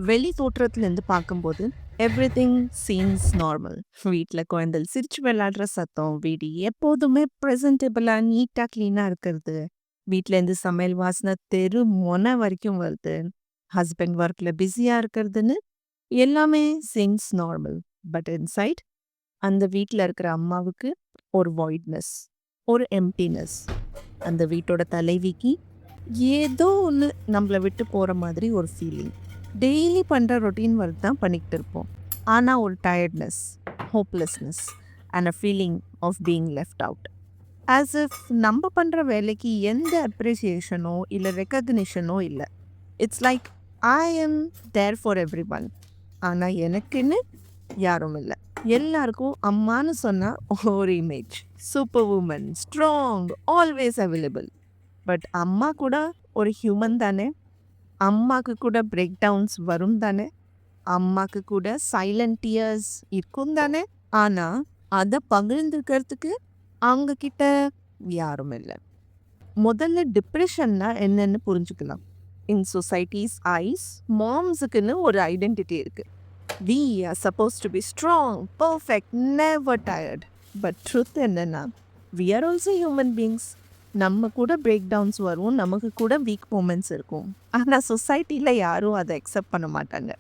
வெளி தோற்றத்துலேருந்து பார்க்கும்போது everything seems normal. வீட்ல குழந்தைகள் சிரிச்சு விளையாடுற சத்தம், வீடு எப்போதுமே ப்ரெசன்டபிளா நீட்டா க்ளீனா இருக்கிறது, வீட்லேருந்து சமையல் வாசனை தெரு மொனை வரைக்கும் வருது, ஹஸ்பண்ட் ஒர்க்ல பிஸியா இருக்கிறதுன்னு எல்லாமே சீம்ஸ் நார்மல். பட் இன்சைட் அந்த வீட்ல இருக்கிற அம்மாவுக்கு ஒரு வாய்ட்னஸ், ஒரு எம்ப்டினஸ். அந்த வீட்டோட தலைவிக்கு ஏதோ ஒன்று நம்மளை விட்டு போகிற மாதிரி ஒரு ஃபீலிங். டெய்லி பண்ணுற ரொட்டீன் ஒர்க் தான் பண்ணிக்கிட்டு இருப்போம். ஆனால் ஒரு tiredness, hopelessness and a feeling of being left out. As if நம்ம பண்ணுற வேலைக்கு எந்த அப்ரிசியேஷனோ இல்லை ரெக்கக்னிஷனோ இல்லை. It's like I am there for everyone, ஆனால் எனக்குன்னு யாரும் இல்லை. எல்லாருக்கும் அம்மான்னு சொன்னால் ஒரு image, super woman, strong, always available. But அம்மா கூட ஒரு ஹியூமன் தானே. அம்மாக்கு கூட பிரேக் டவுன்ஸ் வரும் தானே. அம்மாக்கு கூட சைலண்ட் டியர்ஸ் இருக்கும் தானே. ஆனால் அதை பகிர்ந்துக்கிறதுக்கு அவங்க கிட்ட யாரும் இல்லை. முதல்ல டிப்ரெஷன்னா என்னன்னு புரிஞ்சுக்கலாம். இன் சொசைட்டிஸ் ஐஸ் மாம்ஸுக்குன்னு ஒரு ஐடென்டிட்டி இருக்குது. We are supposed to be strong, perfect, never tired. But truth என்னன்னா, we are also human beings. நம்ம கூட பிரேக் டவுன்ஸ் வரும், நமக்கு கூட வீக் மூமெண்ட்ஸ் இருக்கும். ஆனால் சொசைட்டியில் யாரும் அதை அக்செப்ட் பண்ண மாட்டாங்க.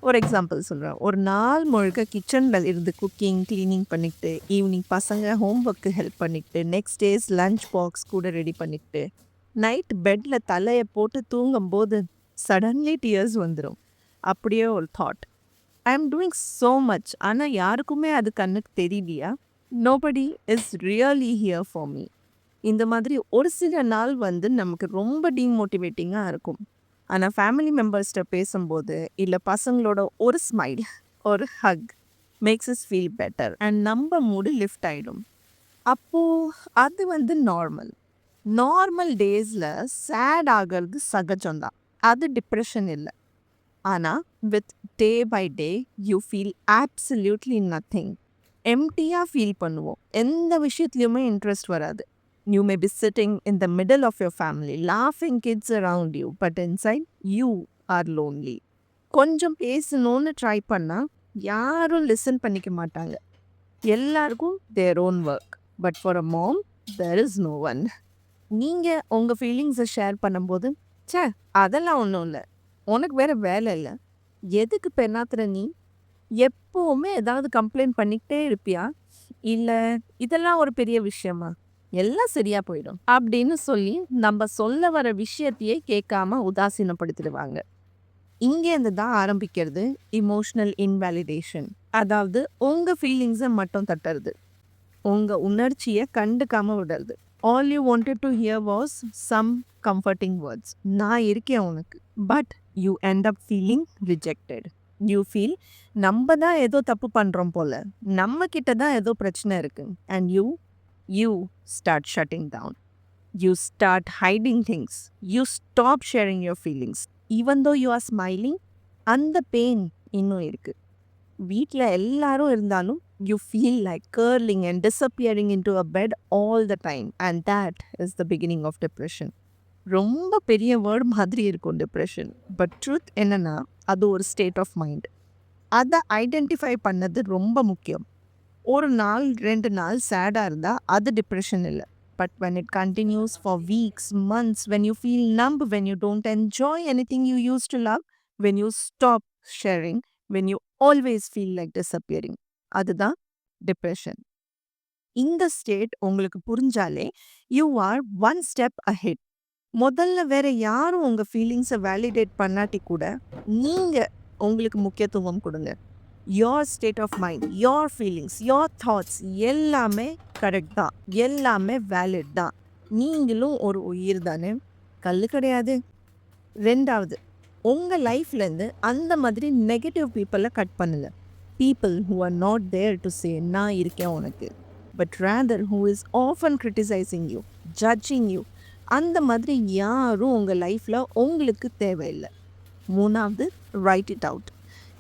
ஒரு எக்ஸாம்பிள் சொல்கிறேன். ஒரு நாள் முழுக்க கிச்சனில் இருந்து குக்கிங், க்ளீனிங் பண்ணிக்கிட்டு, ஈவினிங் பசங்க ஹோம் ஒர்க்கு ஹெல்ப் பண்ணிக்கிட்டு, நெக்ஸ்ட் டேஸ் லஞ்ச் பாக்ஸ் கூட ரெடி பண்ணிக்கிட்டு, நைட் பெட்டில் தலையை போட்டு தூங்கும்போது சடன்லி டியர்ஸ் வந்துடும். அப்படியே ஒரு thought, I am doing so much, ஆனால் யாருக்குமே அது கண்ணுக்கு தெரியலையா? Nobody is really here for me. இந்த மாதிரி ஒரு சில நாள் நமக்கு ரொம்ப டீமோட்டிவேட்டிங்காக இருக்கும். ஆனால் ஃபேமிலி மெம்பர்ஸ்கிட்ட பேசும்போது இல்லை பசங்களோட ஒரு ஸ்மைல், ஒரு hug makes is feel better and நம்ம மூடு லிஃப்ட் ஆகிடும். அப்போது அது நார்மல். நார்மல் டேஸில் சேட் ஆகிறது சகஜம்தான், அது டிப்ரெஷன் இல்லை. ஆனால் with day by day you feel absolutely nothing. எம்டியாக ஃபீல் பண்ணுவோம், எந்த விஷயத்துலையுமே இன்ட்ரெஸ்ட் வராது. You may be sitting in the middle of your family, laughing kids around you, but inside you are lonely. கொஞ்சம் பேசணும்னு ட்ரை பண்ணால் யாரும் லிசன் பண்ணிக்க மாட்டாங்க. எல்லாருக்கும் their own work. But for a mom, there is no one. நீங்கள் உங்கள் ஃபீலிங்ஸை share பண்ணும்போது, சே அதெல்லாம் ஒன்றும் இல்லை, உனக்கு வேறு வேலை இல்லை, எதுக்கு பெண்ணாத்துற நீ, எப்போவுமே ஏதாவது கம்ப்ளைண்ட் பண்ணிக்கிட்டே இருப்பியா, இல்லை இதெல்லாம் ஒரு பெரிய விஷயமா, எல்லாம் சரியா போயிடும் அப்படின்னு சொல்லி நம்ம சொல்ல வர விஷயத்தையே கேட்காம உதாசீனப்படுத்திடுவாங்க. இங்கேருந்து தான் ஆரம்பிக்கிறது இமோஷனல் இன்வேலிடேஷன். அதாவது உங்கள் ஃபீலிங்ஸை மட்டும் தட்டுறது, உங்கள் உணர்ச்சியை கண்டுக்காம விடுறது. All you wanted to hear was some comforting words, நான் இருக்கேன் உனக்கு. But you end up feeling rejected. You feel நம்ம தான் ஏதோ தப்பு பண்ணுறோம் போல, நம்ம கிட்ட தான் ஏதோ பிரச்சனை இருக்கு. And you start shutting down. You start hiding things. You stop sharing your feelings. Even though you are smiling, அந்த பெயின் இன்னும் இருக்கு. வீட்டில் எல்லாரும் இருந்தாலும் you feel like curling and disappearing into a bed all the time. And that is the beginning of depression. ரொம்ப பெரிய word மாதிரி இருக்கும் டிப்ரெஷன். பட் ட்ரூத் என்னன்னா, அது ஒரு ஸ்டேட் ஆஃப் மைண்ட். அதை ஐடென்டிஃபை பண்ணது ரொம்ப முக்கியம். ஒரு நாள் 2 நாள் சேடாக இருந்தால் அது டிப்ரெஷன் இல்லை. But when it continues for weeks, months, when you feel numb, when you don't enjoy anything you used to love, when you stop sharing, when you always feel like disappearing, அதுதான் depression. இந்த state உங்களுக்கு புரிஞ்சாலே you are one step ahead. முதல்ல வேற யாரும் உங்கள் ஃபீலிங்ஸை validate பண்ணாட்டி கூட நீங்கள் உங்களுக்கு முக்கியத்துவம் கொடுங்க. your state of mind, your feelings, your thoughts எல்லாமே கரெக்ட் தான், எல்லாமே வேலிட் தான். நீங்களும் ஒரு உயிர் தானே, கல் கிடையாது. 2வது, உங்கள் லைஃப்லேருந்து அந்த மாதிரி நெகட்டிவ் பீப்புளை கட் பண்ணுங்க. People who are not there to say நான் இருக்கேன் உனக்கு, but rather who is often criticizing you, judging you. அந்த மாதிரி யாரும் உங்கள் லைஃப்பில் உங்களுக்கு தேவையில்லை. 3வது, write it out.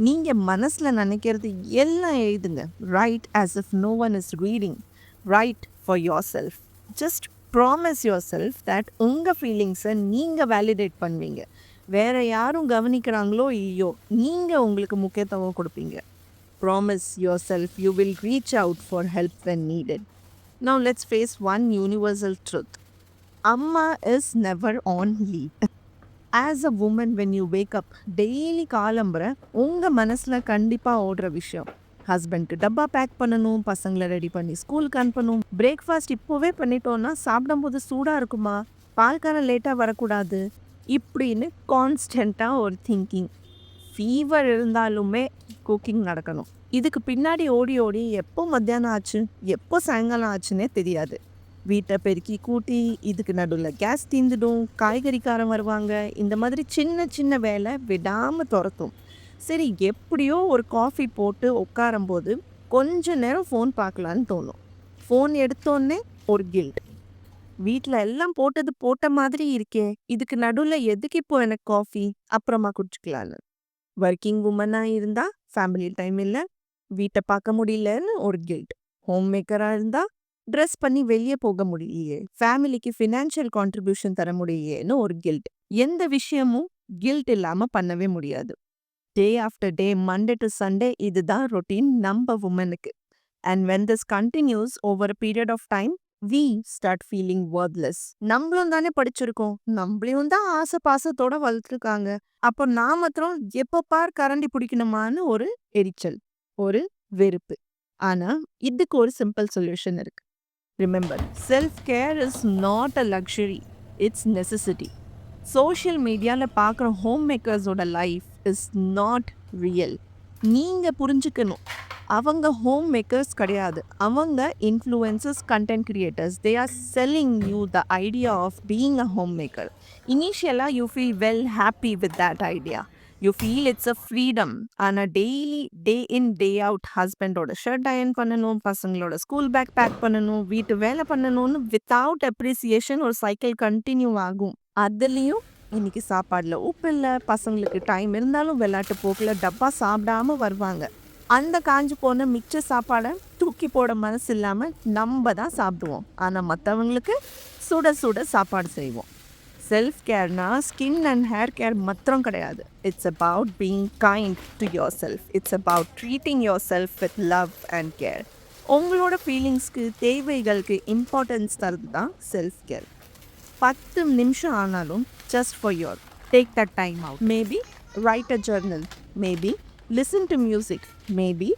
நீங்கள் மனசில் நினைக்கிறது எல்லாம் எழுதுங்க. Right as if no one is reading. Right for your self. Just promise your self that உங்கள் ஃபீலிங்ஸை நீங்கள் வேலிடேட் பண்ணுவீங்க. வேற யாரும் கவனிக்கிறாங்களோ இல்லையோ, நீங்க உங்களுக்கு முக்கியத்துவம் கொடுப்பீங்க. Promise yourself you will reach out for help when needed. Now let's face one universal truth. Amma is never on leave. As a woman, when you wake up, daily காலம்புற உங்க மனசுல கண்டிப்பா ஓடுற விஷயம். ஹஸ்பண்ட்க்கு டப்பா பேக் பண்ணணும், பசங்களை ரெடி பண்ணி ஸ்கூலுக்கு அனுப்பணும், பிரேக்ஃபாஸ்ட் இப்போவே பண்ணிட்டோன்னா சாப்பிடும்போது சூடாக இருக்குமா, பால்காரன் லேட்டாக வரக்கூடாது, இப்படின்னு கான்ஸ்டண்ட்டாக ஒரு திங்கிங். ஃபீவர் இருந்தாலுமே குக்கிங் நடக்கணும். இதுக்கு பின்னாடி ஓடி ஓடி எப்போ மத்தியானம் ஆச்சு, எப்போ சாயங்காலம் ஆச்சுன்னே தெரியாது. வீட்டை பெருக்கி கூட்டி, இதுக்கு நடுவில் கேஸ் தீந்துடும், காய்கறிக்காரன் வருவாங்க, இந்த மாதிரி சின்ன சின்ன வேலை விடாமல் துரத்தும். சரி, எப்படியோ ஒரு காஃபி போட்டு உட்காரும்போது கொஞ்ச நேரம் ஃபோன் பார்க்கலான்னு தோணும். ஃபோன் எடுத்தோன்னே ஒரு கில்ட். வீட்டில் எல்லாம் போட்டது போட்ட மாதிரி இருக்கே, இதுக்கு நடுவில் எதுக்கு இப்போ எனக்கு காஃபி, அப்புறமா குடிச்சுக்கலான்னு. ஒர்க்கிங் உமனாக இருந்தால் ஃபேமிலி டைம் இல்லை, வீட்டை பார்க்க முடியலன்னு ஒரு கில்ட். ஹோம் மேக்கராக இருந்தால் ட்ரெஸ் பண்ணி வெளியே போக முடியலையே, ஃபேமிலிக்கு ஃபினான்ஷியல் கான்ட்ரிபியூஷன் தர முடியலையேன்னு ஒரு கில்ட். எந்த விஷயமும் கில்ட் இல்லாமல் பண்ணவே முடியாது. Day after day, Monday to Sunday, இதுதான் ரொட்டீன் நம்ம உமனுக்கு. And when this continues over a period of time, we start feeling worthless. நம்மளும் தானே படிச்சிருக்கோம், நம்மளையும் தான் ஆசை பாசத்தோட வளர்த்துருக்காங்க, அப்போ நான் மாத்திரம் எப்போ பார் கரண்டி பிடிக்கணுமான்னு ஒரு எரிச்சல், ஒரு வெறுப்பு. ஆனா இதுக்கு ஒரு சிம்பிள் சொல்யூஷன் இருக்கு. Remember, self care is not a luxury, it's necessity. Social மீடியாவில் பார்க்குற ஹோம் மேக்கர்ஸோட லைஃப் இஸ் நாட் ரியல். நீங்கள் புரிஞ்சுக்கணும், அவங்க ஹோம் மேக்கர்ஸ் கிடையாது, அவங்க influencers, content creators. They are selling you the idea of being a home maker. இனிஷியலாக you feel well happy with that idea. You feel it's a freedom. ஆனால் daily day in day out ஹஸ்பண்டோட shirt iron பண்ணணும், பசங்களோட school bag back பண்ணணும், வீட்டு வேலை பண்ணணும்னு without appreciation ஒரு சைக்கிள் கண்டினியூ ஆகும். அதுலேயும் இன்னைக்கு சாப்பாடில் உப்பு இல்லை, பசங்களுக்கு டைம் இருந்தாலும் விளையாட்டு போக்கில் டப்பா சாப்பிடாம வருவாங்க. அந்த காஞ்சு போன மிச்ச சாப்பாடை தூக்கி போட மனசு இல்லாமல் நம்ம தான் சாப்பிடுவோம். ஆனால் மற்றவங்களுக்கு சுட சுட சாப்பாடு செய்வோம். செல்ஃப் கேர்னா ஸ்கின் அண்ட் ஹேர் கேர் மாத்திரம் கிடையாது. It's about being kind to your self. It's about treating your self with love and care. உங்களோட ஃபீலிங்ஸ்க்கு, தேவைகளுக்கு இம்பார்ட்டன்ஸ் தருது தான் செல்ஃப் கேர். 10 நிமிஷம் ஆனாலும் just for your, take that time out. Maybe write a journal, maybe listen to music, maybe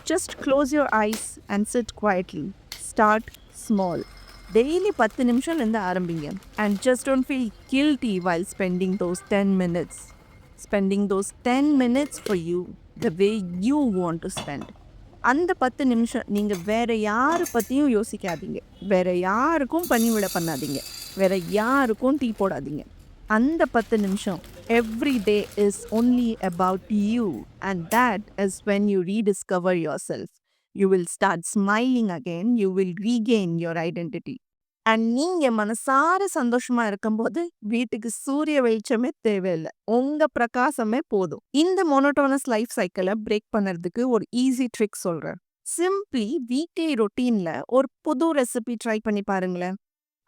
just close your eyes and sit quietly. Start small. Daily 10 நிமிஷம்லேருந்து ஆரம்பிங்க. And just don't feel guilty while spending those 10 minutes. Spending those 10 minutes for you the way you want to spend. அந்த 10 நிமிஷம் நீங்கள் வேற யாரை பற்றியும் யோசிக்காதீங்க, வேற யாருக்கும் பணிவிட பண்ணாதீங்க, வேற யாருக்கும் டீ போடாதீங்க. அந்த 10 நிமிஷம் every day is only about you. And that is when you rediscover your self. You will start smiling again. You will regain your identity. And நீங்கள் மனசார சந்தோஷமாக இருக்கும்போது வீட்டுக்கு சூரிய வெளிச்சமே தேவையில்லை, உங்கள் பிரகாசமே போதும். இந்த மோனோட்டோனஸ் லைஃப் சைக்கிளை பிரேக் பண்ணுறதுக்கு ஒரு ஈஸி ட்ரிக் சொல்கிறேன். சிம்பிளி வீக்லி ரொட்டீனில் ஒரு புது ரெசிபி ட்ரை பண்ணி பாருங்களேன்.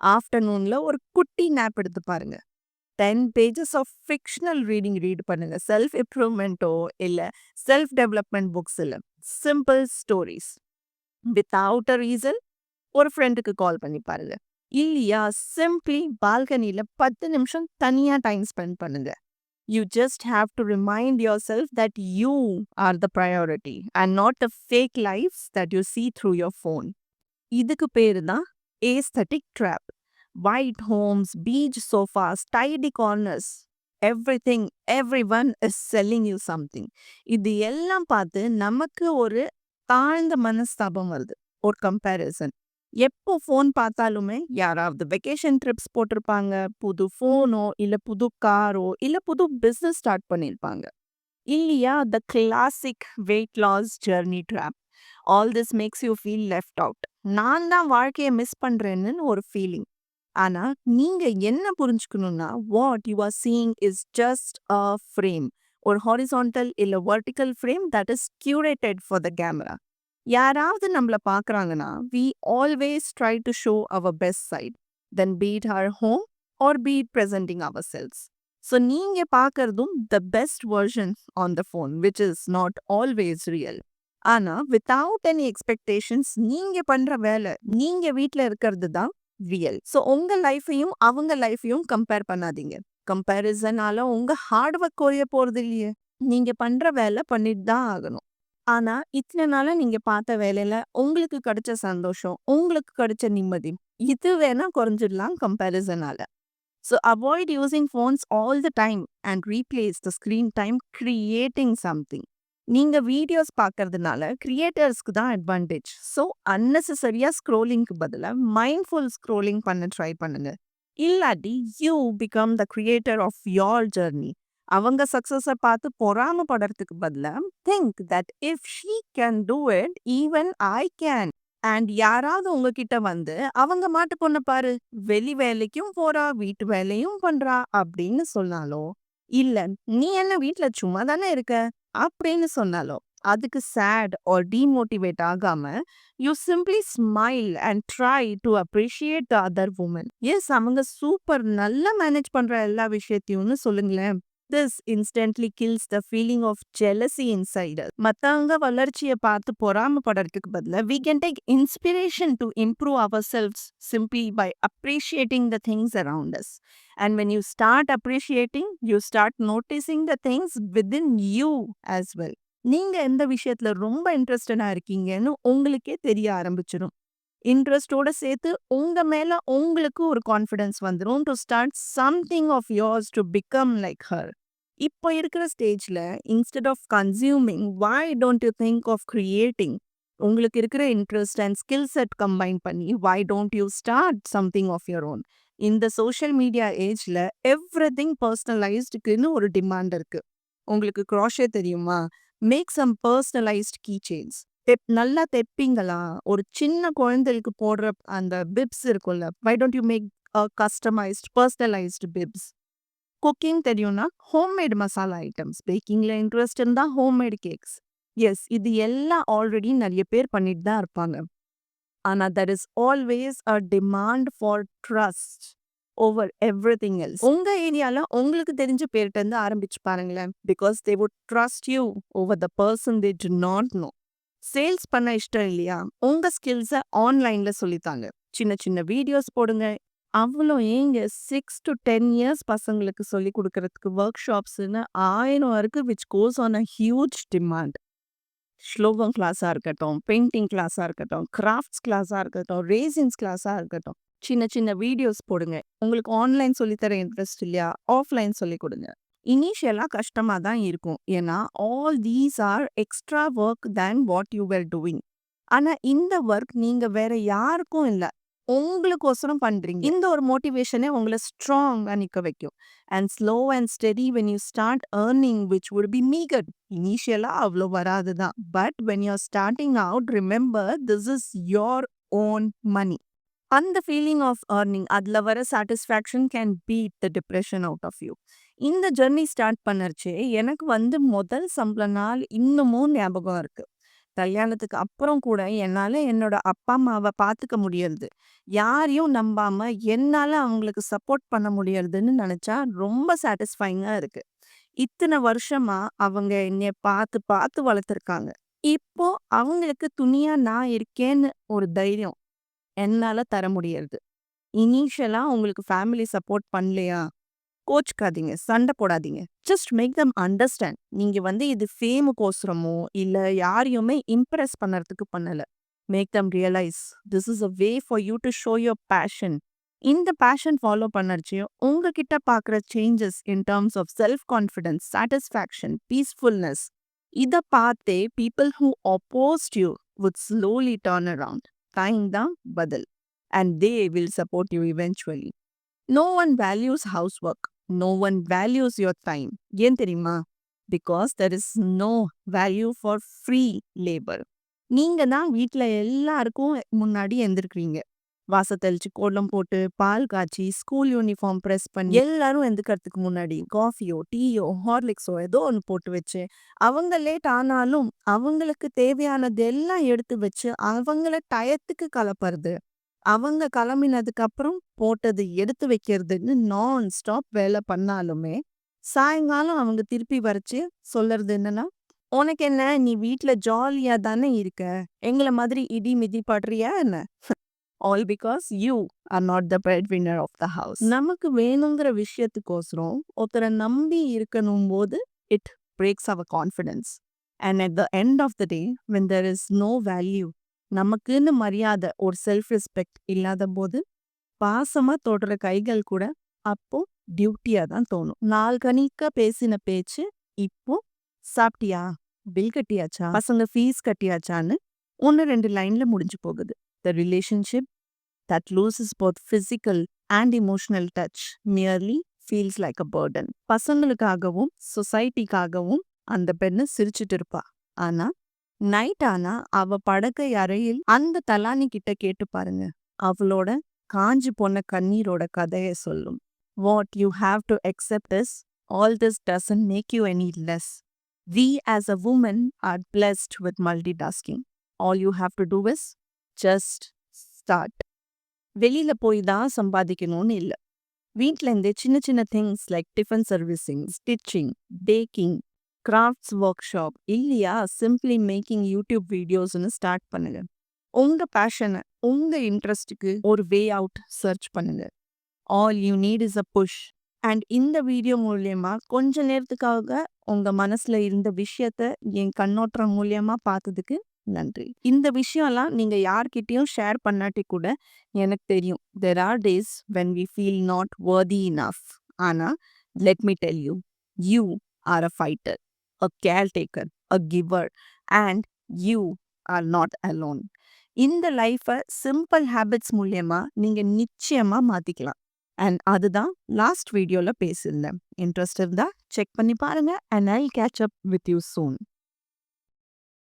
ஆஃப்டர்நூனில் ஒரு குட்டி நேப் எடுத்து பாருங்க. 10 pages of fictional reading read பண்ணுங்க. செல்ஃப் இம்ப்ரூவ்மெண்ட்டோ இல்லை செல்ஃப் டெவலப்மெண்ட் புக்ஸ் இல்லை, simple stories. Without a reason ஒரு ஃப்ரெண்டுக்கு கால் பண்ணி பாருங்க. இல்லையா, சிம்பிளி பால்கனியில் 10 நிமிஷம் தனியாக டைம் ஸ்பெண்ட் பண்ணுங்க. You just have to remind yourself that you are the priority and not the fake lives that you see through your phone. இதுக்கு பேரு தான் aesthetic trap. White homes, beach sofas, tidy corners, everything, everyone is selling you something. இது எல்லாம் பார்த்து நமக்கு ஒரு தாழ்ந்த மனஸ்தாபம் வருது, ஒரு கம்பேரிசன். எப்போ ஃபோன் பார்த்தாலுமே யாராவது வெக்கேஷன் ட்ரிப்ஸ் போட்டிருப்பாங்க, புது ஃபோனோ இல்லை புது காரோ இல்லை புது பிஸ்னஸ் ஸ்டார்ட் பண்ணியிருப்பாங்க. இல்லையா, the classic weight loss journey drop. All this makes you feel left out. நான் தான் வாழ்க்கையை மிஸ் பண்ணுறேன்னு ஒரு ஃபீலிங். ஆனால் நீங்கள் என்ன புரிஞ்சுக்கணுன்னா, what you are seeing is just a frame. ஒரு ஹாரிசான்டல் இல்லை vertical frame that is curated for the camera. யாராவது நம்மளை பார்க்குறாங்கன்னா, we always try to show our best side, then be it our home or be it presenting ourselves. So நீங்க பார்க்கறதும் the best version on the phone which is not always real. ஆனா without any expectations நீங்க பண்ற வேலை, நீங்க வீட்ல இருக்கிறது தான் ரியல். ஸோ உங்க லைஃபையும் அவங்க லைஃபையும் கம்பேர் பண்ணாதீங்க. கம்பேரிசனால உங்க ஹார்ட் ஒர்க் குறைய போறது இல்லையே. நீங்க பண்ற வேலை பண்ணிட்டு தான் ஆகணும். ஆனா இத்தனை நாளா நீங்க பார்த்த வேலையில உங்களுக்கு கிடைச்ச சந்தோஷம், உங்களுக்கு கிடைச்ச நிம்மதி, இது வேணா குறைஞ்சிடலாம் கம்பேரிசனால. So avoid using phones all the time and replace the screen time creating something. நீங்க வீடியோஸ் பார்க்கறதுனால கிரியேட்டர்ஸ்க்கு தான் அட்வான்டேஜ். ஸோ அன்னெசரியா ஸ்க்ரோலிங்க்கு பதிலா மைண்ட்ஃபுல் ஸ்க்ரோலிங் பண்ண ட்ரை பண்ணுங்க. இல்லாட்டி you become the creator of your journey. அவங்க சக்ஸஸை பார்த்து பொறாமப்படுறதுக்கு பதிலா think that if she can do it even I can. And யாராவது உங்ககிட்ட வந்து அவங்க மாட்டு பொண்ண பாரு, வெளி வேலைக்கும் போறா, வீட்டு வேலையும் பண்றா அப்படின்னு சொன்னாலோ, இல்ல நீ என்ன வீட்ல சும்மா தானே இருக்க அப்படின்னு சொன்னாலோ, அதுக்கு சேட் ஆர் டிமோட்டிவேட் ஆகாம you simply smile and try to appreciate the other woman. Yes, அவங்க சூப்பர், நல்லா மேனேஜ் பண்ற எல்லா விஷயத்தையும்னு சொல்லுங்களேன். This instantly kills the feeling of jealousy inside us. மத்தவங்க வளர்ச்சியை பார்த்து பொறாமப்படுறதுக்கு பதிலா we can take inspiration to improve ourselves simply by appreciating the things around us. And when you start appreciating, you start noticing the things within you as well. நீங்க எந்த விஷயத்துல ரொம்ப இன்ட்ரெஸ்டடா இருக்கீங்கன்னு உங்களுக்கே தெரிய ஆரம்பிச்சிடும். இன்ட்ரெஸ்டோட சேர்த்து உங்க மேல உங்களுக்கு ஒரு கான்ஃபிடன்ஸ் வந்துடும் to start something of yours to become like her. இப்போ இருக்கிற ஸ்டேஜ்ல instead of consuming why don't you think of creating? உங்களுக்கு இருக்கிற interest and skill set combine பண்ணி why don't you start something of your own? இந்த social media ஏஜ்ல everything பர்சனலைஸ்டுக்குன்னு ஒரு டிமாண்ட் இருக்கு. உங்களுக்கு க்ரோஷே தெரியுமா? Make some personalised key chains. நல்லா தைப்பீங்களா? ஒரு சின்ன குழந்தைகளுக்கு போடுற அந்த பிப்ஸ் இருக்கும்ல, why don't you make a customized personalized bibs? Cooking தெரியும்னா ஹோம்மேட் மசாலா ஐட்டம்ஸ், பேக்கிங்ல இன்ட்ரெஸ்ட் இருந்தா ஹோம்மேட் கேக்ஸ். எஸ், இது எல்லாம் ஆல்ரெடி நிறைய பேர் பண்ணிட்டு தான் இருப்பாங்க. ஆனா there is always a demand for trust over everything else. உங்க ஏரியால உங்களுக்கு தெரிஞ்ச பேர்கிட்ட இருந்து ஆரம்பிச்சு பாருங்களேன். because they would trust you over the person they do not know. Sales பண்ண இஷ்டம் இல்லையா? உங்க ஸ்கில்ஸை ஆன்லைன்ல சொல்லித்தாங்க. சின்ன சின்ன வீடியோஸ் போடுங்க. அவ்வளோ ஏங்க 6 to 10 இயர்ஸ் பசங்களுக்கு சொல்லி கொடுக்கறதுக்கு ஒர்க் ஷாப்ஸ்ன்னு 1000 இருக்கு which goes on a huge demand. ஸ்லோகம் கிளாஸாக இருக்கட்டும், பெயிண்டிங் கிளாஸாக இருக்கட்டும், கிராஃப்ட்ஸ் கிளாஸாக இருக்கட்டும், ரேசிங்ஸ் கிளாஸாக இருக்கட்டும், சின்ன சின்ன வீடியோஸ் போடுங்க. உங்களுக்கு ஆன்லைன் சொல்லித்தர இன்ட்ரெஸ்ட் இல்லையா? ஆஃப்லைன் சொல்லி கொடுங்க. இனிஷியலாக கஷ்டமாக தான் இருக்கும். ஏன்னா all these are extra work than what you were doing. ஆனால் இந்த ஒர்க் நீங்கள் வேற யாருக்கும் இல்லை, உங்களுக்கோசரம் பண்றீங்க. இந்த ஒரு மோட்டிவேஷனே உங்களை ஸ்ட்ராங்கா நிக்க வைக்கும். And slow and steady when you start earning which would be meagre. இனிஷியலா அவ்வளோ வராது தான். But when you are starting out, remember this is your own money. அந்த ஃபீலிங் ஆஃப் ஏர்னிங், அதில் வர satisfaction can beat the depression out of you. இந்த journey start பண்ணறச்சே எனக்கு வந்து முதல் சம்பள நாள் இன்னமும் ஞாபகம் இருக்கு. கல்யாணத்துக்கு அப்புறம் கூட என்னால என்னோட அப்பா அம்மாவை பார்த்துக்க முடியறது, யாரையும் நம்பாம என்னால அவங்களுக்கு சப்போர்ட் பண்ண முடியறதுன்னு நினைச்சா ரொம்ப சாட்டிஸ்ஃபைங்கா இருக்கு. இத்தனை வருஷமா அவங்க என்னைய பார்த்து பார்த்து வளர்த்துருக்காங்க. இப்போ அவங்களுக்கு துணியா நான் இருக்கேன்னு ஒரு தைரியம் என்னால தர முடியறது. இனிஷியலா உங்களுக்கு ஃபேமிலி சப்போர்ட் பண்ணலையா? கோச்சுக்காதீங்க, சண்டை போடாதீங்க. Just make them understand. நீங்க வந்து இது ஃபேமுக்கோசரமோ இல்ல யாரையுமே இம்ப்ரெஸ் பண்ணறதுக்கு பண்ணல. Make them realise this is a way for you to show your passion. இந்த பேஷன் ஃபாலோ பண்ணறச்சே உங்ககிட்ட பார்க்குற changes in terms of self confidence, satisfaction, peacefulness, இதை பார்த்தே people who opposed you would slowly turn around. Time தான் பதில். And they will support you eventually. No one values housework. No one values your time. ஏன் தெரியுமா? Because there is no value for free labor. நீங்க தான் வீட்ல எல்லாருக்கும் முன்னாடி எந்திருக்கிறீங்க. வாச தெளிச்சு, கோலம் போட்டு, பால் காய்ச்சி, ஸ்கூல் யூனிஃபார்ம் ப்ரெஸ் பண்ணி, எல்லாரும் எந்திரிக்கிறதுக்கு முன்னாடி காஃபியோ டீயோ ஹார்லிக்ஸோ ஏதோ ஒன்று போட்டு வச்சு, அவங்க லேட் ஆனாலும் அவங்களுக்கு தேவையானது எல்லாம் எடுத்து வச்சு அவங்கள டயத்துக்கு கலப்புறது, அவங்க கிளம்பினதுக்கு அப்புறம் போட்டது எடுத்து வைக்கிறதுன்னு நான் ஸ்டாப் வேலை பண்ணாலுமே சாயங்காலம் அவங்க திருப்பி வரைச்சு சொல்றது என்னன்னா, "உனக்கு என்ன? நீ வீட்ல ஜாலியா தானே இருக்க. எங்கள மாதிரி இடி மிதி படுறியா என்ன?" All because you are not the breadwinner of the house. நமக்கு வேணுங்கிற விஷயத்துக்கோசரம் ஒருத்தரை நம்பி இருக்கணும் போது it breaks our confidence. And at the end of the day when there is no value, நமக்குன்னு மரியாதை ஒரு செல்ஃப் ரெஸ்பெக்ட் இல்லாத போது பாசமா தொடுற கைகள் கூட அப்போ டியூட்டியா தான் தோணும். நாள் கணிக்க பேசின பேச்சு இப்போ சாப்பிட்டியா, பில் கட்டியாச்சா, பசங்க ஃபீஸ் கட்டியாச்சான்னு 1-2 லைன்ல முடிஞ்சு போகுது. The relationship that loses both physical and emotional touch merely feels like a burden. பசங்களுக்காகவும் சொசைட்டிக்காகவும் அந்த பெண்ணு சிரிச்சிட்டு இருப்பா. ஆனா நைட் ஆனா அவ படுக்கை அறையில் அந்த தலானி கிட்ட கேட்டு பாருங்க, அவளோட காஞ்சி போன கண்ணீரோட கதையை சொல்லும். What you have to accept is all this doesn't make you any less. We as a woman are blessed with multitasking. All you have to do is just start. வெளியில போய் தான் சம்பாதிக்கணும்னு இல்லை. வீட்ல இருந்தே சின்ன சின்ன things like tiffin servicing, stitching, baking, crafts workshop இல்லையா சிம்பிளி மேக்கிங் யூடியூப் வீடியோஸ்னு ஸ்டார்ட் பண்ணுங்க. உங்க பேஷனை உங்க இன்ட்ரெஸ்ட்டுக்கு ஒரு வே அவுட் சர்ச் பண்ணுங்க. All you need is a push. And இந்த வீடியோ மூலியமா கொஞ்ச நேரத்துக்காக உங்க மனசுல இருந்த விஷயத்த என் கண்ணோட்டம் மூலியமா பார்த்ததுக்கு நன்றி. இந்த விஷயம்லாம் நீங்க யார்கிட்டயும் ஷேர் பண்ணாட்டி கூட எனக்கு தெரியும். There are days when we feel not worthy enough. ஆனா let me tell you, you are a fighter, a caretaker, a giver, and you are not alone. இந்த லைஃபை சிம்பிள் ஹேபிட்ஸ் மூலியமா நீங்க நிச்சயமா மாத்திக்கலாம். அண்ட் அதுதான் லாஸ்ட் வீடியோல பேசியிருந்தேன். இன்ட்ரெஸ்ட் இருந்தா செக் பண்ணி பாருங்க. And I catch up with you soon.